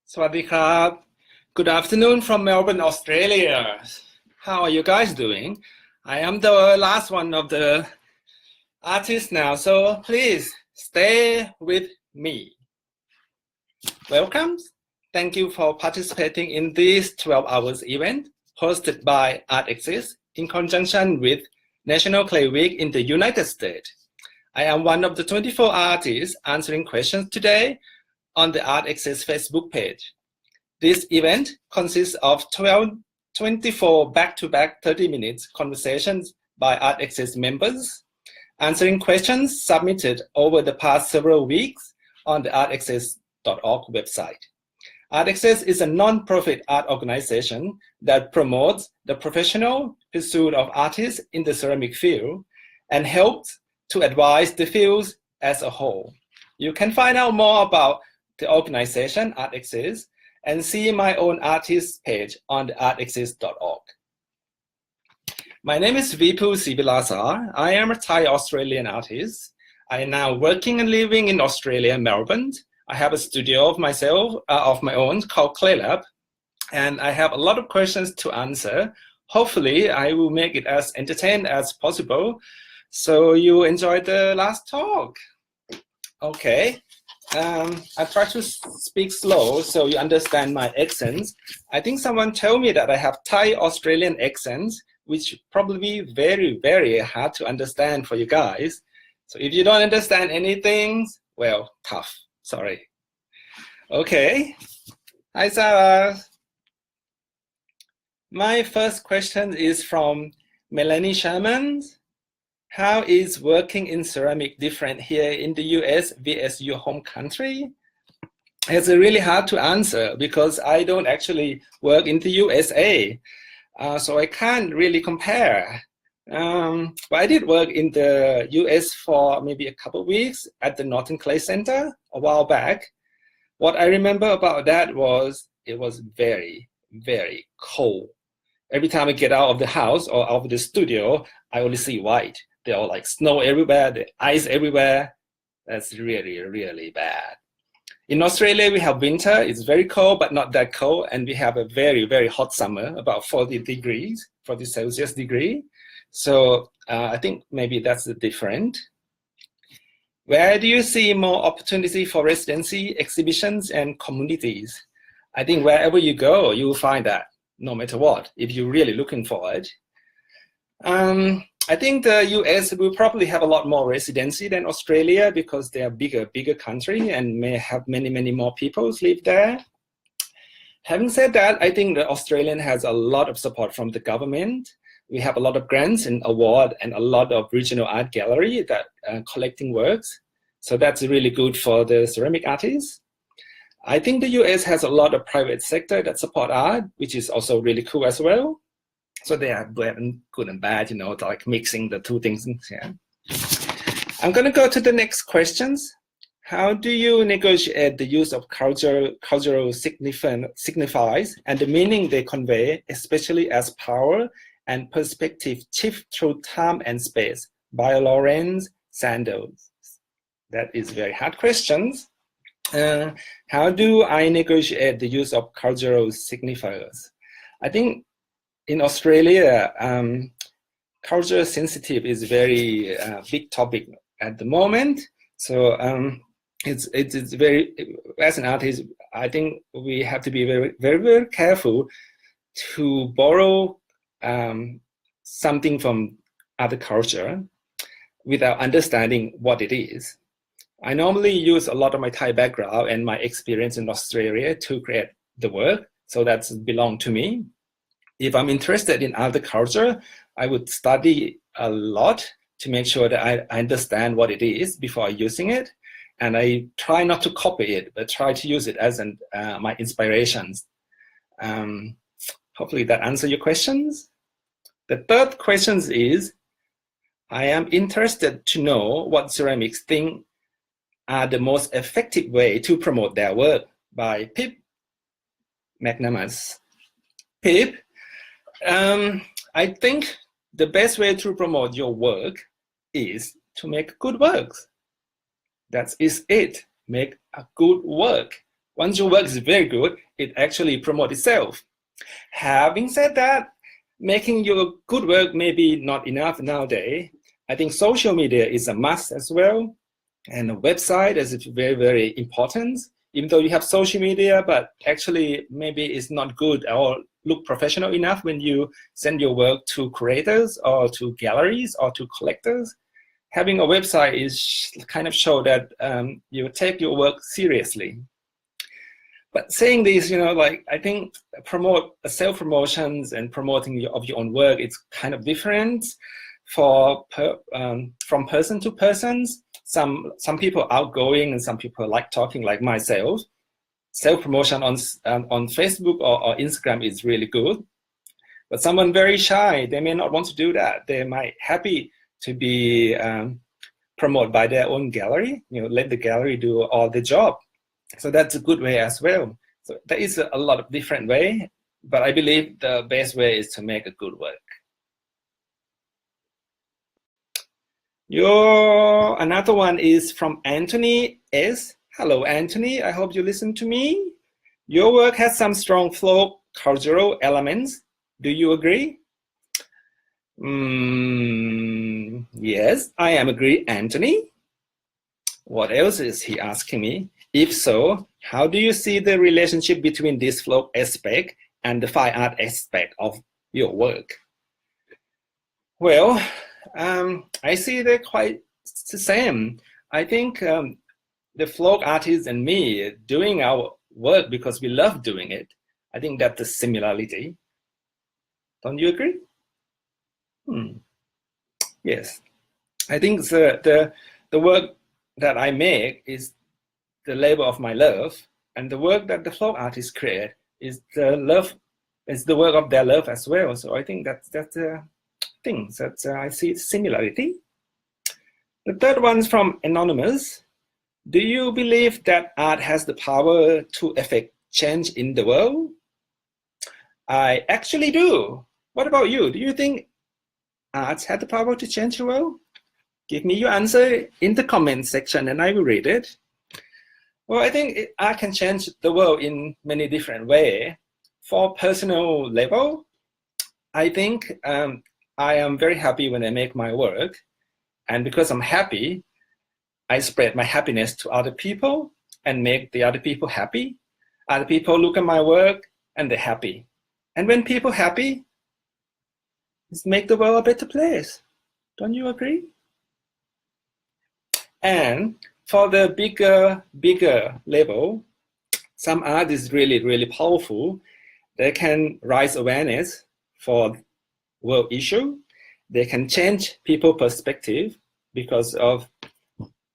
Sawasdee krab. Good afternoon from Melbourne, Australia. How are you guys doing? I am the last one of the artists now, so please stay with me. Welcome. Thank you for participating in this 12 hours event hosted by Artaxis in conjunction with National Clay Week in the United States. I am one of the 24 artists answering questions today on the Artaxis Facebook page. This event consists of 24 back-to-back 30 minutes conversations by Artaxis members, answering questions submitted over the past several weeks on the artaxis.org website. Artaxis is a non-profit art organization that promotes the professional pursuit of artists in the ceramic field and helps to advise the fields as a whole. You can find out more about the organization Artaxis and see my own artist page on the artaxis.org. My name is Vipoo Srivilasa. I am a Thai Australian artist. I am now working and living in Australia, Melbourne. I have a studio of my own called Clay Lab, and I have a lot of questions to answer. Hopefully, I will make it as entertaining as possible, so you enjoy the last talk. Okay. I try to speak slow so you understand my accents. I think someone told me that I have Thai Australian accents, which probably very, very hard to understand for you guys. So if you don't understand anything, well, tough, sorry. Okay, hi Sarah. My first question is from Melanie Sherman. How is working in ceramic different here in the US vs your home country? It's really hard to answer because I don't actually work in the USA, so I can't really compare. But I did work in the US for maybe a couple of weeks at the Northern Clay Center a while back. What I remember about that was it was very, very cold. Every time I get out of the house or out of the studio, I only see white. There are like snow everywhere, the ice everywhere. That's really, really bad. In Australia, we have winter. It's very cold, but not that cold. And we have a very, very hot summer, about 40 degrees, 40 Celsius degree. So I think maybe that's the different. Where do you see more opportunity for residency, exhibitions, and communities? I think wherever you go, you will find that, no matter what, if you're really looking for it. I think the US will probably have a lot more residency than Australia because they are bigger country and may have many, many more people live there. Having said that, I think the Australian has a lot of support from the government. We have a lot of grants and award and a lot of regional art gallery that are collecting works. So that's really good for the ceramic artists. I think the US has a lot of private sector that support art, which is also really cool as well. So they are good and bad, you know, like mixing the two things. Yeah. I'm going to go to the next questions. How do you negotiate the use of cultural signifiers and the meaning they convey, especially as power and perspective shift through time and space? By Lawrence Sanders. That is very hard questions. How do I negotiate the use of cultural signifiers? I think in Australia, culture sensitive is very big topic at the moment. So it's very, as an artist, I think we have to be very, very, very careful to borrow something from other culture without understanding what it is. I normally use a lot of my Thai background and my experience in Australia to create the work. So that's belong to me. If I'm interested in other culture, I would study a lot to make sure that I understand what it is before using it. And I try not to copy it, but try to use it as my inspirations. Hopefully that answers your questions. The third question is, I am interested to know what ceramics think are the most effective way to promote their work. By Pip McNamas. Pip, I think the best way to promote your work is to make good works. That is it. Make a good work. Once your work is very good, it actually promotes itself. Having said that, making your good work maybe not enough nowadays. I think social media is a must as well. And a website is very, very important. Even though you have social media, but actually maybe it's not good or look professional enough when you send your work to curators or to galleries or to collectors. Having a website is kind of show that you take your work seriously. But saying this, like I think promote self-promotions and promoting of your own work, it's kind of different from person to person. Some people are outgoing and some people like talking, like myself. Self-promotion on Facebook or Instagram is really good. But someone very shy, they may not want to do that. They might happy to be promoted by their own gallery. Let the gallery do all the job. So that's a good way as well. So there is a lot of different way, but I believe the best way is to make a good work. Another one is from Anthony S. Hello, Anthony. I hope you listen to me. Your work has some strong folk cultural elements. Do you agree? Yes, I am agree, Anthony. What else is he asking me? If so, how do you see the relationship between this folk aspect and the fine art aspect of your work? Well, I see they're quite the same. I think the folk artists and me doing our work because we love doing it. I think that's the similarity. Don't you agree? Yes. I think the work that I make is the labor of my love, and the work that the folk artists create is the work of their love as well. So I think that's the thing that I see similarity. The third one is from Anonymous. Do you believe that art has the power to affect change in the world? I actually do. What about you? Do you think art has the power to change the world? Give me your answer in the comment section and I will read it. Well, I think art can change the world in many different ways. For personal level, I think I am very happy when I make my work. And because I'm happy, I spread my happiness to other people and make the other people happy. Other people look at my work and they're happy. And when people are happy, it makes the world a better place. Don't you agree? And for the bigger level, some art is really, really powerful. They can raise awareness for world issue. They can change people's perspective because of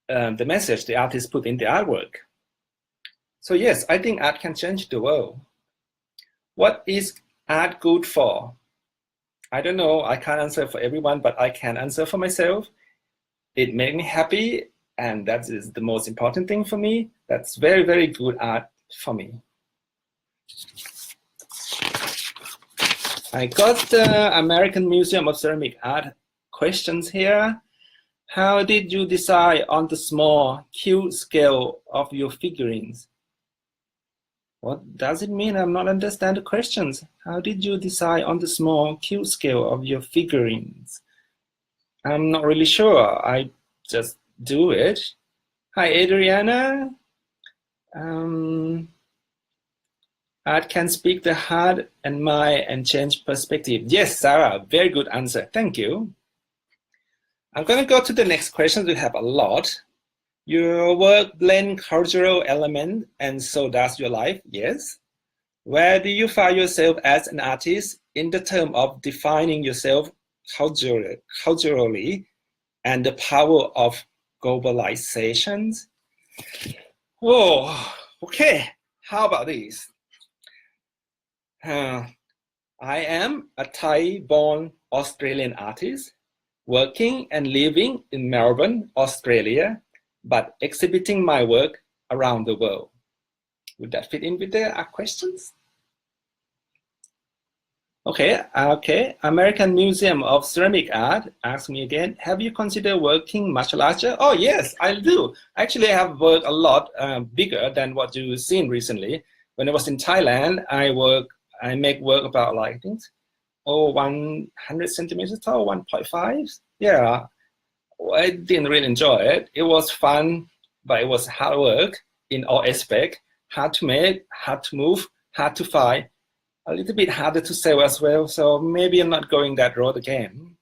the message the artist put in the artwork. So yes, I think art can change the world. What is art good for? I don't know. I can't answer for everyone, but I can answer for myself. It made me happy, and that is the most important thing for me. That's very, very good art for me. I got the American Museum of Ceramic Art questions here. How did you decide on the small, cute scale of your figurines? What does it mean? I'm not understand the questions. How did you decide on the small, cute scale of your figurines? I'm not really sure. I just do it. Hi, Adriana. Art can speak the heart and mind and change perspective. Yes, Sarah, very good answer. Thank you. I'm going to go to the next question. We have a lot. Your work blend cultural element and so does your life. Yes. Where do you find yourself as an artist in the term of defining yourself culturally and the power of globalization? Oh, okay. How about this? I am a Thai-born Australian artist working and living in Melbourne, Australia, but exhibiting my work around the world. Would that fit in with the questions? Okay. American Museum of Ceramic Art asked me again, have you considered working much larger? Oh, yes, I do. Actually, I have worked a lot bigger than what you've seen recently. When I was in Thailand, I make work about like, I think, 100 centimeters tall, 1.5. Yeah, I didn't really enjoy it. It was fun, but it was hard work in all aspects. Hard to make, hard to move, hard to find, a little bit harder to sell as well. So maybe I'm not going that road again.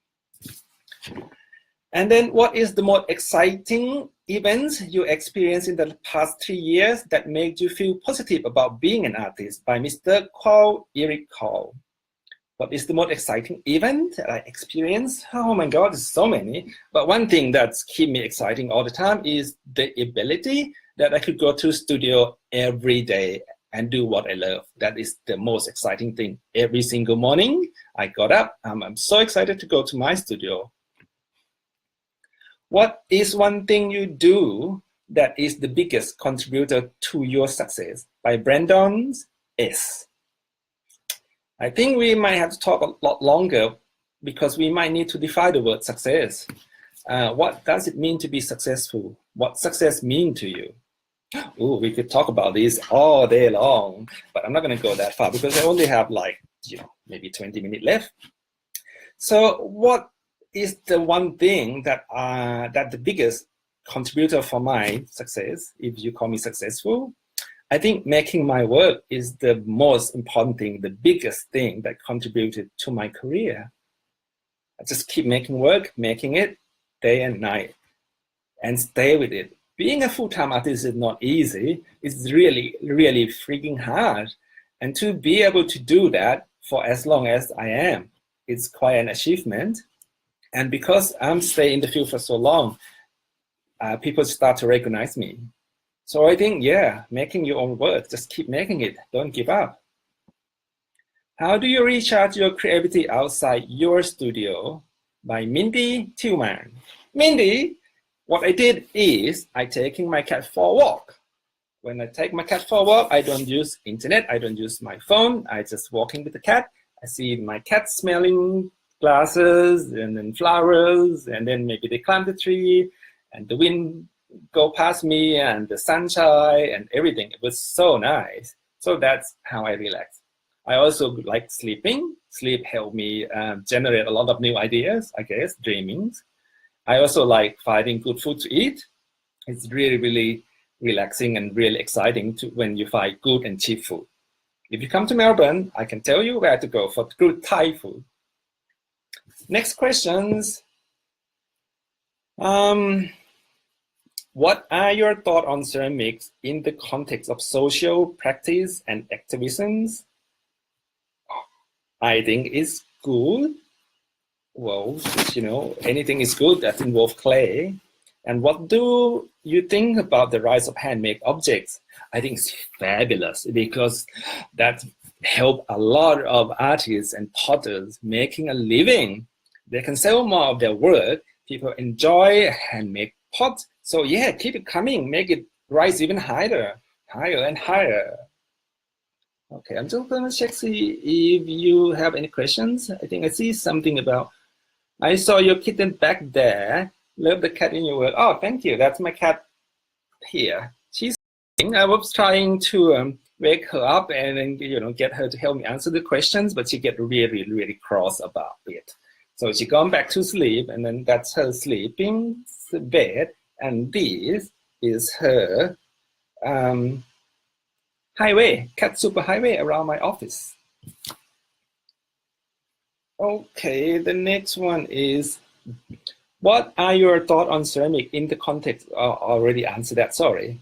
And then what is the most exciting events you experienced in the past 3 years that made you feel positive about being an artist? By Mr. Cole Eric Cole. What is the most exciting event that I experienced? Oh my God, there's so many. But one thing that's keep me exciting all the time is the ability that I could go to studio every day and do what I love. That is the most exciting thing. Every single morning, I got up. I'm so excited to go to my studio. What is one thing you do that is the biggest contributor to your success? By Brandon S. I think we might have to talk a lot longer because we might need to define the word success. What does it mean to be successful? What success mean to you? Oh, we could talk about this all day long, but I'm not going to go that far because I only have like, maybe 20 minutes left. So what is the one thing that the biggest contributor for my success, if you call me successful? I think making my work is the most important thing, the biggest thing that contributed to my career. I just keep making work, making it day and night, and stay with it. Being a full-time artist is not easy. It's really, really freaking hard. And to be able to do that for as long as I am, it's quite an achievement. And because I'm staying in the field for so long, people start to recognize me. So I think, yeah, making your own work, just keep making it. Don't give up. How do you recharge your creativity outside your studio? By Mindy Tillman. Mindy, what I did is I taking my cat for a walk. When I take my cat for a walk, I don't use internet. I don't use my phone. I just walking with the cat. I see my cat smelling glasses and then flowers, and then maybe they climb the tree and the wind go past me and the sunshine and everything. It was so nice. So that's how I relax. I also like sleeping. Sleep helped me generate a lot of new ideas, I guess, dreaming. I also like finding good food to eat. It's really, really relaxing and really exciting when you find good and cheap food. If you come to Melbourne, I can tell you where to go for good Thai food. Next questions. What are your thoughts on ceramics in the context of social practice and activisms? I think it's good. Well, anything is good that involves clay. And what do you think about the rise of handmade objects? I think it's fabulous because that helped a lot of artists and potters making a living. They can sell more of their work. People enjoy handmade pots. So yeah, keep it coming. Make it rise even higher and higher. Okay, I'm just gonna check, see if you have any questions. I think I see something about, I saw your kitten back there. Love the cat in your work. Oh, thank you. That's my cat here. She's, I was trying to wake her up and then, get her to help me answer the questions, but she get really, really cross about it. So she gone back to sleep, and then that's her sleeping bed, and this is her highway, cat super highway around my office. Okay, the next one is, what are your thoughts on ceramic in the context? Already answered that, sorry.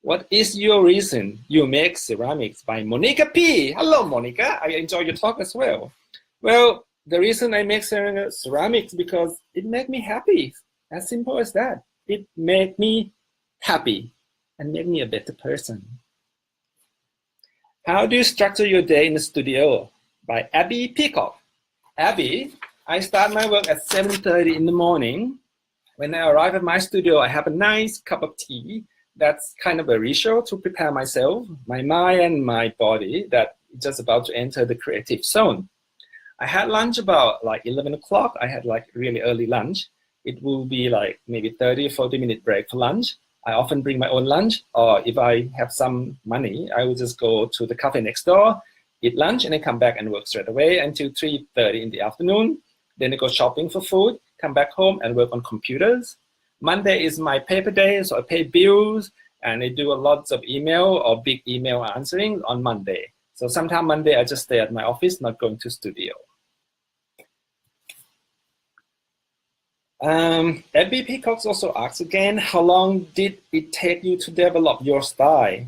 What is your reason you make ceramics? By Monica P. Hello, Monica. I enjoy your talk as well. Well, the reason I make ceramics because it made me happy. As simple as that. It made me happy and made me a better person. How do you structure your day in the studio? By Abby Peacock. Abby, I start my work at 7:30 in the morning. When I arrive at my studio, I have a nice cup of tea. That's kind of a ritual to prepare myself, my mind and my body that is just about to enter the creative zone. I had lunch about like 11 o'clock. I had like really early lunch. It will be like maybe 30 or 40-minute break for lunch. I often bring my own lunch, or if I have some money, I will just go to the cafe next door, eat lunch, and then come back and work straight away until 3:30 in the afternoon. Then I go shopping for food, come back home and work on computers. Monday is my paper day, so I pay bills, and I do a lot of email or big email answering on Monday. So sometime Monday, I just stay at my office, not going to studio. Abby Peacock also asks again, how long did it take you to develop your style?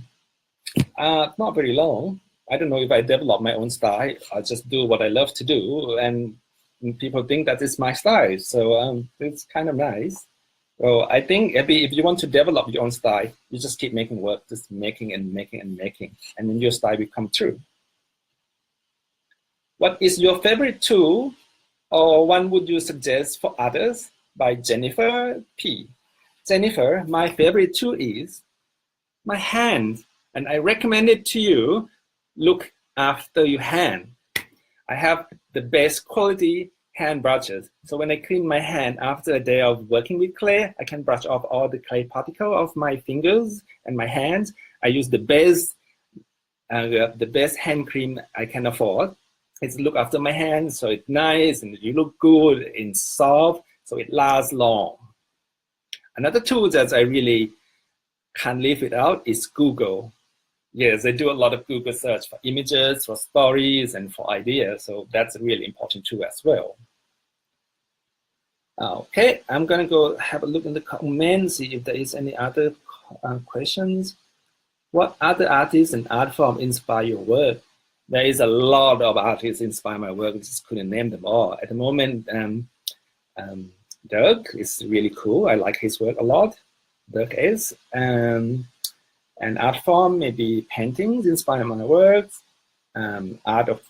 Not very long. I don't know if I develop my own style. I just do what I love to do, and people think that is my style. So it's kind of nice. So I think, Abby, if you want to develop your own style, you just keep making work, just making and making and making, and then your style will come true. What is your favorite tool, or one would you suggest for others? By Jennifer P. Jennifer, my favorite tool is my hand, and I recommend it to you. Look after your hand. I have the best quality hand brushes. So when I clean my hand after a day of working with clay, I can brush off all the clay particle of my fingers and my hands. I use the best hand cream I can afford. It's look after my hands, so it's nice and you look good, it's soft, so it lasts long. Another tool that I really can't live without is Google. Yes, I do a lot of Google search for images, for stories, and for ideas. So that's a really important tool as well. Okay, I'm gonna go have a look in the comments, see if there is any other questions. What other artists and art form inspire your work? There is a lot of artists inspire my work. I just couldn't name them all. At the moment, Dirk is really cool. I like his work a lot. Dirk is. An art form, maybe paintings inspire my works. Art of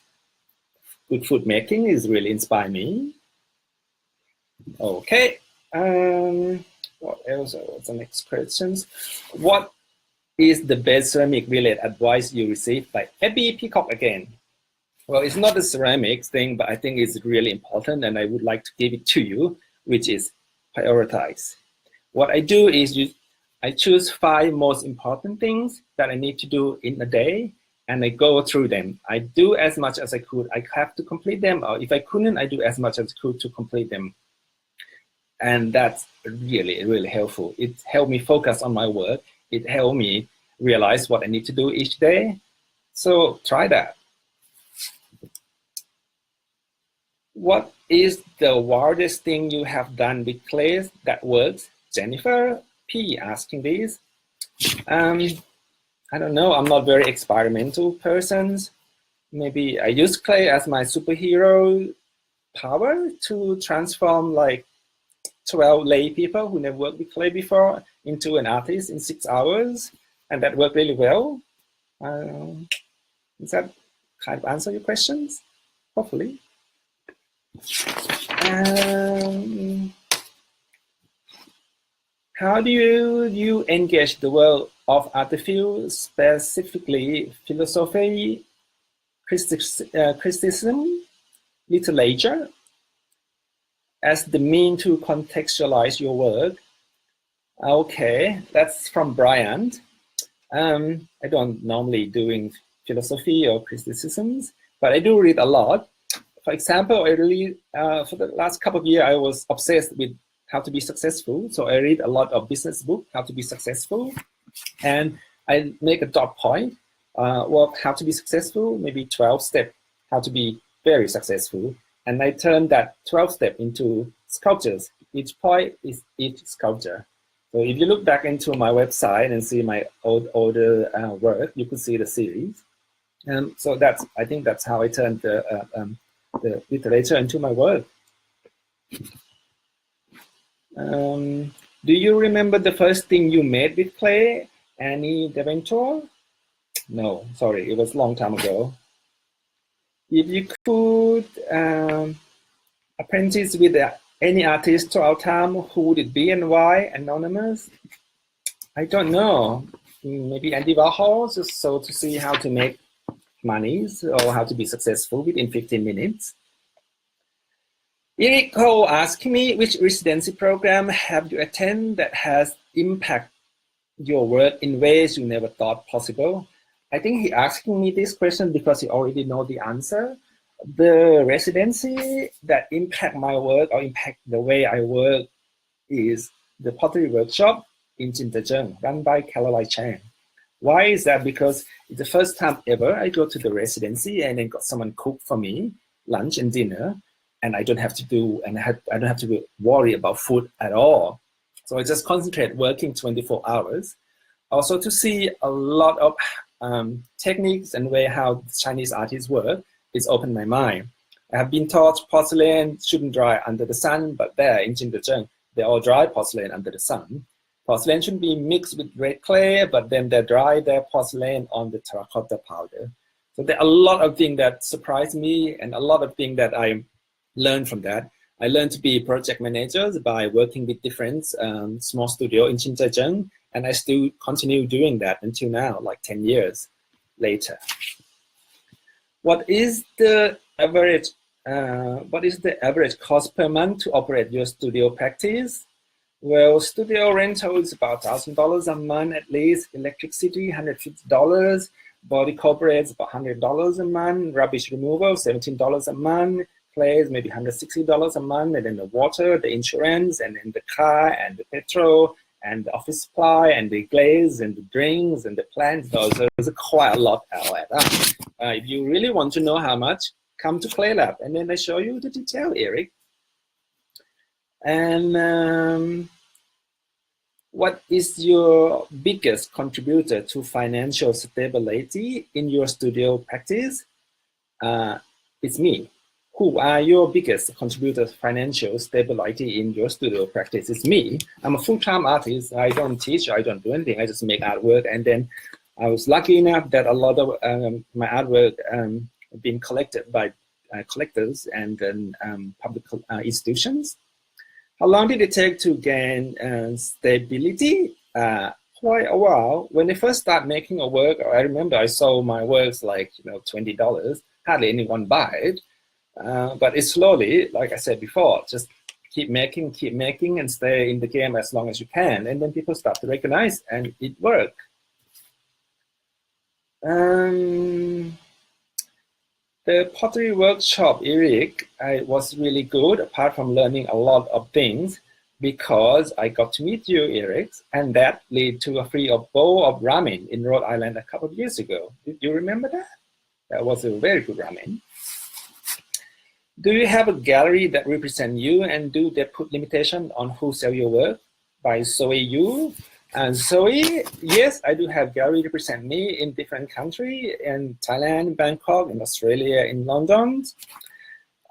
good food making is really inspire me. Okay. What else? What's the next questions? What is the best ceramic related advice you received? By Abby Peacock again. Well, it's not a ceramics thing, but I think it's really important, and I would like to give it to you, which is prioritize. What I do is I choose 5 most important things that I need to do in a day, and I go through them. I do as much as I could. I have to complete them, or if I couldn't, I do as much as I could to complete them. And that's really, really helpful. It helped me focus on my work. It helped me realize what I need to do each day. So try that. What is the wildest thing you have done with clay that works? Jennifer P asking this. I don't know, I'm not very experimental person. Maybe I use clay as my superhero power to transform like 12 lay people who never worked with clay before into an artist in 6 hours, and that worked really well. Does that kind of answer your questions? Hopefully. How do you engage the world of artificial, specifically philosophy, criticism, literature, as the mean to contextualize your work? Okay, that's from Brian. I don't normally doing philosophy or criticisms, but I do read a lot. For example, I really, for the last couple of years, I was obsessed with how to be successful. So I read a lot of business books, how to be successful. And I make a dot point, how to be successful, maybe 12 steps, how to be very successful. And I turn that 12 steps into sculptures. Each point is each sculpture. So if you look back into my website and see my older work, you could see the series. So I think that's how I turned the literature into my work. Do you remember the first thing you made with clay, Annie Deventor? No, sorry, it was a long time ago. If you could apprentice with any artist throughout time, who would it be and why? Anonymous? I don't know. Maybe Andy Warhol, just so to see how to make money or how to be successful within 15 minutes. Eric Cole asked me, which residency program have you attended that has impacted your work in ways you never thought possible? I think he asking me this question because he already know the answer. The residency that impact my work or impact the way I work is the pottery workshop in Jindajiang, run by Caroline Chan. Why is that? Because it's the first time ever I go to the residency and then got someone cook for me lunch and dinner, and I don't have to do, and I don't have to worry about food at all. So I just concentrate working 24 hours. Also to see a lot of techniques and way how Chinese artists work, it's opened my mind. I have been taught porcelain shouldn't dry under the sun, but there in Jindajiang, they all dry porcelain under the sun. Porcelain shouldn't be mixed with red clay, but then they dry their porcelain on the terracotta powder. So there are a lot of things that surprised me and a lot of things that I learned from that. I learned to be project managers by working with different small studio in Jindajiang, and I still continue doing that until now, like 10 years later. What is the average cost per month to operate your studio practice? Well, studio rental is about $1,000 a month at least. Electricity, $150. Body corporates about $100 a month. Rubbish removal, $17 a month. Plays maybe $160 a month. And then the water, the insurance, and then the car and the petrol and the office supply and the glaze and the drinks and the plants. There's quite a lot out there. If you really want to know how much, come to Clay Lab, and then I show you the detail, Eric. And what is your biggest contributor to financial stability in your studio practice? It's me. Who are your biggest contributors to financial stability in your studio practice? It's me. I'm a full-time artist. I don't teach, I don't do anything. I just make artwork. And then I was lucky enough that a lot of my artwork been collected by collectors and then public institutions. How long did it take to gain stability? Quite a while. When I first started making a work, I remember I sold my works like $20. Hardly anyone buy it. But it's slowly, like I said before, just keep making, and stay in the game as long as you can. And then people start to recognize, and it worked. The pottery workshop, Eric, was really good, apart from learning a lot of things, because I got to meet you, Eric, and that led to a free bowl of ramen in Rhode Island a couple of years ago. Did you remember that? That was a very good ramen. Do you have a gallery that represents you, and do they put limitation on who sell your work? By Zoe Yu. And Zoe, yes, I do have gallery represent me in different countries, in Thailand, Bangkok, in Australia, in London.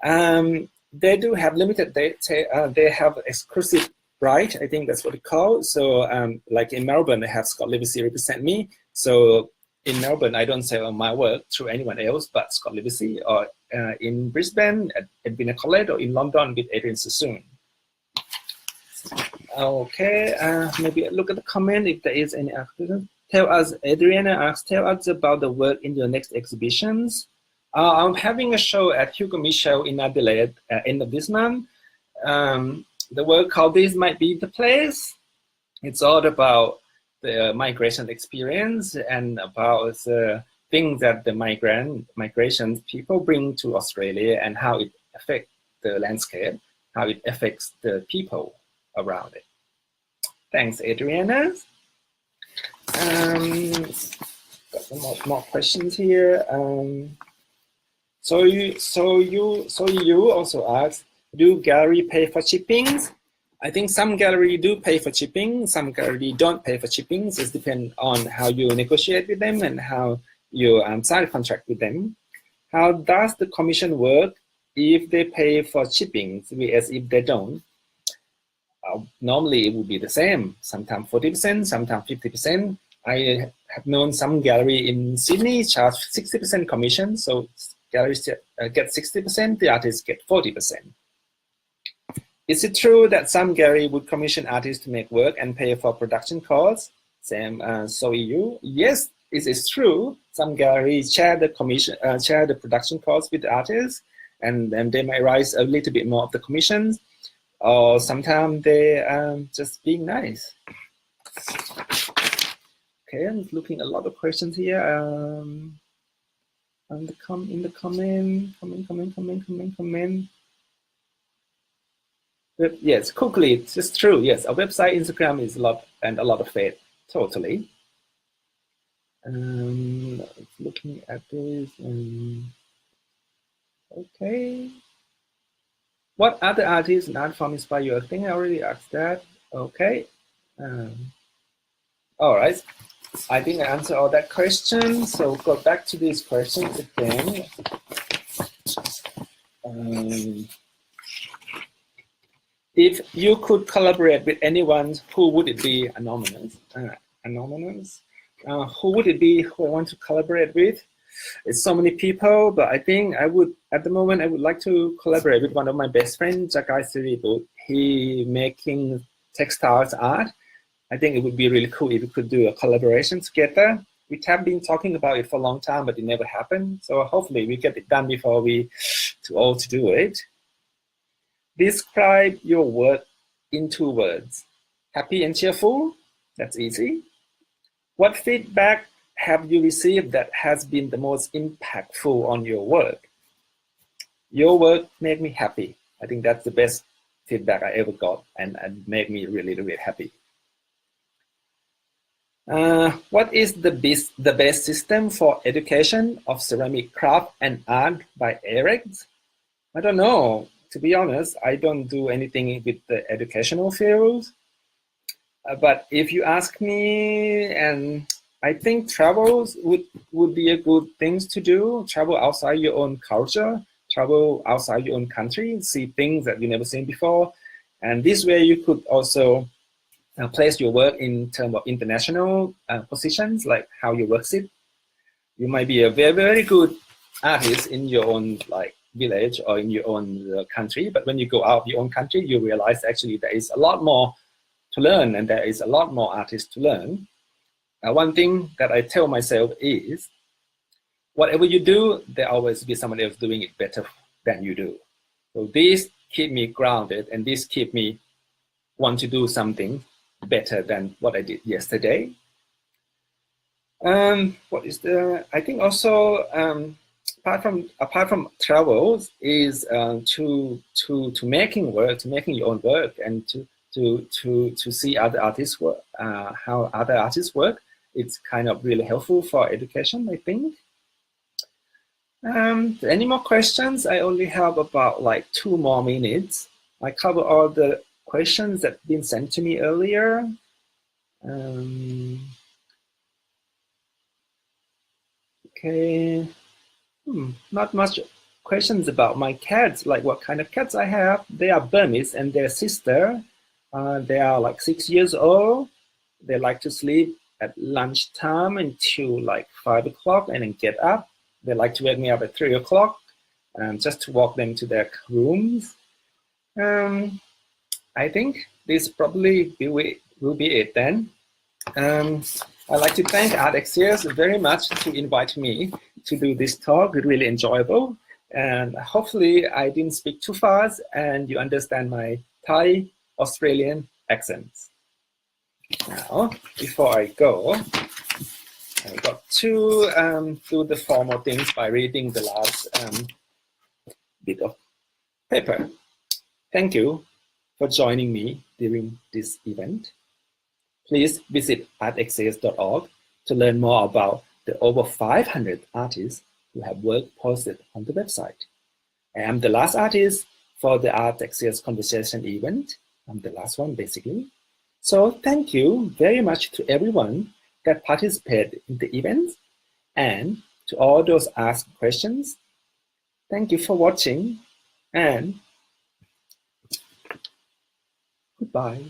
They do have limited, they have exclusive right, I think that's what it's called. So like in Melbourne, they have Scott Livesey represent me. So in Melbourne, I don't sell my work through anyone else but Scott Livesey, or in Brisbane at Edwina Collette, or in London with Adrian Sassoon. Okay, maybe look at the comment if there is any question. Tell us, Adriana asks, tell us about the work in your next exhibitions. I'm having a show at Hugo Michel in Adelaide at end of this month. The work called This Might Be the Place. It's all about the migration experience and about the things that the migration people bring to Australia and how it affects the landscape, how it affects the people around it. Thanks, Adriana. Got some more questions here. So you also asked, do gallery pay for shippings? I think some gallery do pay for shipping, some gallery don't pay for shippings. It depends on how you negotiate with them and how you sign a contract with them. How does the commission work if they pay for shipping as if they don't? Normally it would be the same, sometimes 40%, sometimes 50%. I have known some gallery in Sydney charge 60% commission, so galleries get 60%, the artists get 40%. Is it true that some gallery would commission artists to make work and pay for production costs? Same so you. Yes, it is true. Some galleries share the commission, share the production costs with the artists, and they might raise a little bit more of the commissions, or sometimes they just being nice. Okay, I'm looking a lot of questions here. In the comment. But yes, quickly, it's just true. Yes, our website, Instagram is a lot of faith. Totally. Looking at this. Okay. What other artists and art form inspire you? I think I already asked that. Okay. All right. I think I answered all that question. So go back to these questions again. If you could collaborate with anyone, who would it be? Anonymous. Who would it be who I want to collaborate with? It's so many people, but I think I would, at the moment, I would like to collaborate with one of my best friends, Vipoo. He making textiles art. I think it would be really cool if we could do a collaboration together. We have been talking about it for a long time, but it never happened. So hopefully we get it done before we too old to do it. Describe your work in 2 words. Happy and cheerful. That's easy. What feedback have you received that has been the most impactful on your work? Your work made me happy. I think that's the best feedback I ever got, and made me really, really happy. What is the best system for education of ceramic craft and art by Artaxis? I don't know. To be honest, I don't do anything with the educational field. But if you ask me, and I think travels would be a good thing to do. Travel outside your own culture, travel outside your own country, see things that you've never seen before. And this way you could also place your work in terms of international positions, like how you work it. You might be a very, very good artist in your own village or in your own country, but when you go out of your own country, you realize actually there is a lot more to learn, and there is a lot more artists to learn. One thing that I tell myself is, whatever you do, there always be someone else doing it better than you do. So this keep me grounded, and this keep me want to do something better than what I did yesterday. What is the? I think also apart from travels is to making work, to making your own work, and to see other artists work, how other artists work. It's kind of really helpful for education, I think. Any more questions? I only have about 2 more minutes. I cover all the questions that have been sent to me earlier. Okay. Not much questions about my cats, like what kind of cats I have. They are Burmese, and their sister. They are 6 years old. They like to sleep at lunchtime until 5 o'clock and then get up. They like to wake me up at 3 o'clock just to walk them to their rooms. I think this probably will be it then. I'd like to thank Artaxis very much to invite me to do this talk. It's really enjoyable. And hopefully I didn't speak too fast and you understand my Thai Australian accents. Now, before I go, I got to do the formal things by reading the last bit of paper. Thank you for joining me during this event. Please visit artaxis.org to learn more about the over 500 artists who have work posted on the website. I am the last artist for the Artaxis Conversation event. I'm the last one, basically. So thank you very much to everyone that participated in the event, and to all those asked questions. Thank you for watching, and goodbye.